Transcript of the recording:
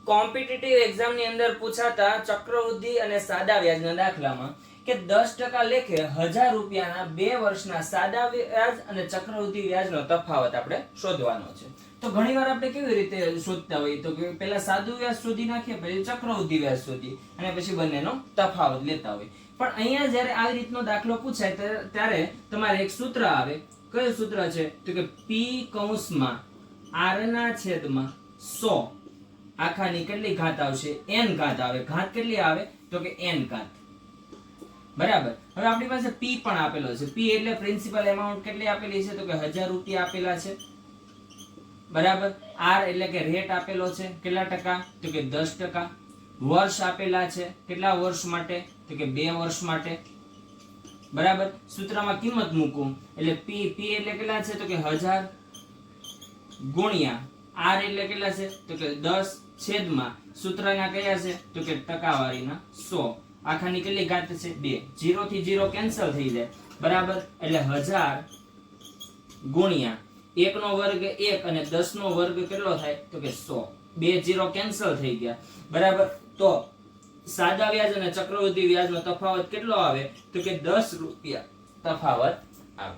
Competitive exam ની અંદર પૂછાતા ચક્રવૃદ્ધિ અને સાદા વ્યાજના દાખલામાં કે 10% લેખે 1000 રૂપિયાના 2 વર્ષના સાદા વ્યાજ અને ચક્રવૃદ્ધિ વ્યાજનો તફાવત આપણે શોધવાનો છે. તો ઘણીવાર આપણે કેવી રીતે શોધતા હોઈએ તો કે પહેલા સાદું વ્યાજ શોધી નાખીએ, પછી ચક્રવૃદ્ધિ વ્યાજ શોધીએ અને પછી બંનેનો તફાવત લેતા હોય. પણ અહીંયા જ્યારે આવી રીતનો દાખલો પૂછાય ત્યારે તમારે એક સૂત્ર આવે. કયું સૂત્ર છે? તો કે p કૌંસમાં r ના છેદમાં 100 આખાની કેટલી ઘાત આવશે? n ઘાત આવે. ઘાત કેટલી આવે? તો કે n ઘાત. બરાબર. હવે આપણી પાસે p પણ આપેલો છે. p એટલે પ્રિન્સિપલ એમાઉન્ટ કેટલી આપેલી છે? તો કે 1000 રૂપિયા આપેલા છે. બરાબર. r એટલે કે રેટ આપેલો છે. કેટલા ટકા? તો કે 10%. વર્ષ આપેલા છે. કેટલા વર્ષ માટે? તો કે 2 વર્ષ માટે. બરાબર. સૂત્રમાં કિંમત મૂકું એટલે p એટલે કેટલા છે? તો કે 1000 ગુણ્યા r એટલે કેટલા છે? તો કે 10 છેદમાં સૂત્રના કયા છે? તો કે ટકાવારીના 100 આખાની કેટલી ઘાત છે? 2. 0 થી 0 કેન્સલ થઈ જાય. બરાબર. એટલે 1000 ગુણ્યા 1 નો વર્ગ 1 અને 10 નો વર્ગ કેટલો થાય? તો કે 100. 2 0 કેન્સલ થઈ ગયા. બરાબર. તો સાદા વ્યાજ અને ચક્રવૃદ્ધિ વ્યાજનો તફાવત કેટલો આવે? તો કે 10 રૂપિયા તફાવત આવે.